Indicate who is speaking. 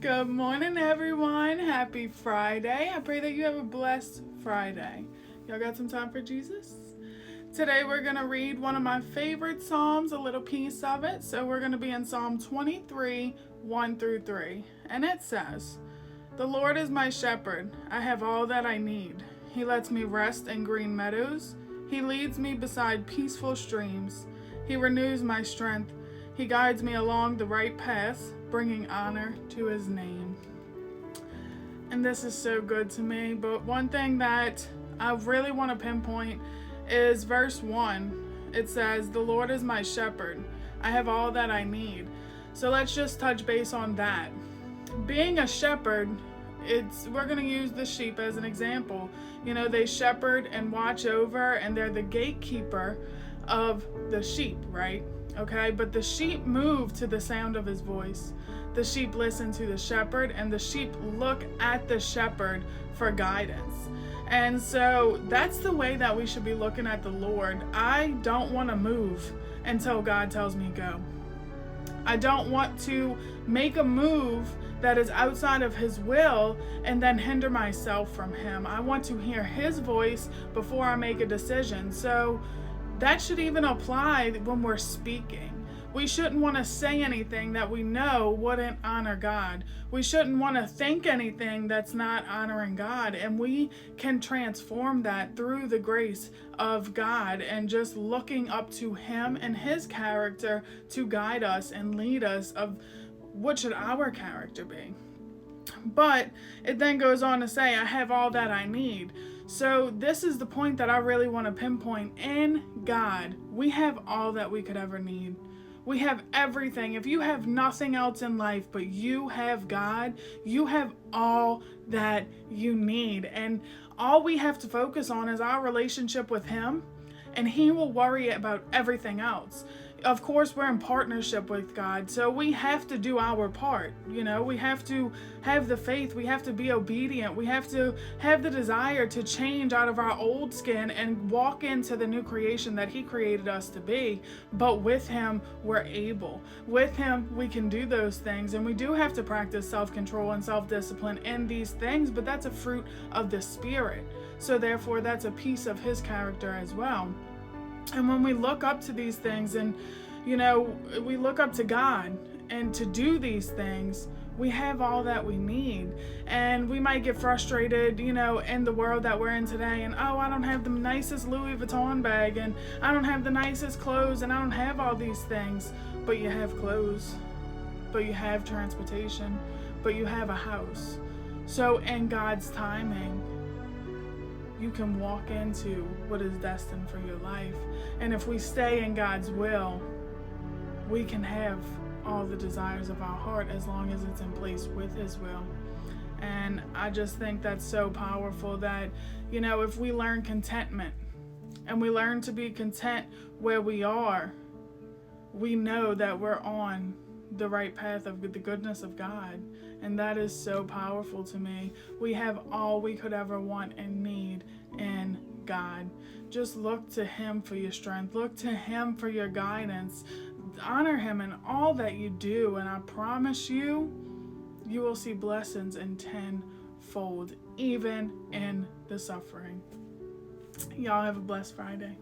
Speaker 1: Good morning, everyone. Happy Friday. I pray that you have a blessed Friday. Y'all got some time for Jesus? Today we're going to read one of my favorite Psalms, a little piece of it. So we're going to be in Psalm 23, 1 through 3. And it says, "The Lord is my shepherd. I have all that I need. He lets me rest in green meadows. He leads me beside peaceful streams. He renews my strength. He guides me along the right path, bringing honor to his name." And this is so good to me. But one thing that I really want to pinpoint is verse 1. It says, "The Lord is my shepherd. I have all that I need." So let's just touch base on that. Being a shepherd, we're going to use the sheep as an example. You know, they shepherd and watch over, and they're the gatekeeper of the sheep, right? Okay, but the sheep move to the sound of his voice. The sheep listen to the shepherd, and the sheep look at the shepherd for guidance. And so that's the way that we should be looking at the Lord. I don't want to move until God tells me go. I don't want to make a move that is outside of his will and then hinder myself from him. I want to hear his voice before I make a decision. So that should even apply when we're speaking. We shouldn't want to say anything that we know wouldn't honor God. We shouldn't want to think anything that's not honoring God. And we can transform that through the grace of God and just looking up to him and his character to guide us and lead us of what should our character be. But it then goes on to say, I have all that I need. So this is the point that I really want to pinpoint. In God, we have all that we could ever need. We have everything. If you have nothing else in life but you have God, you have all that you need. And all we have to focus on is our relationship with him, and he will worry about everything else. Of course, we're in partnership with God, so we have to do our part. You know, we have to have the faith. We have to be obedient. We have to have the desire to change out of our old skin and walk into the new creation that he created us to be. But with him, we're able. With him, we can do those things. And we do have to practice self-control and self-discipline in these things, but that's a fruit of the Spirit. So therefore, that's a piece of his character as well. And when we look up to these things and, you know, we look up to God and to do these things, we have all that we need. And we might get frustrated, you know, in the world that we're in today. And, oh, I don't have the nicest Louis Vuitton bag, and I don't have the nicest clothes, and I don't have all these things. But you have clothes, but you have transportation, but you have a house. So in God's timing, you can walk into what is destined for your life. And if we stay in God's will, we can have all the desires of our heart as long as it's in place with his will. And I just think that's so powerful that, you know, if we learn contentment and we learn to be content where we are, we know that we're on the right path of the goodness of God. And that is so powerful to me. We have all we could ever want and need in God. Just look to him for your strength. Look to him for your guidance. Honor him in all that you do. And I promise you, you will see blessings in tenfold, even in the suffering. Y'all have a blessed Friday.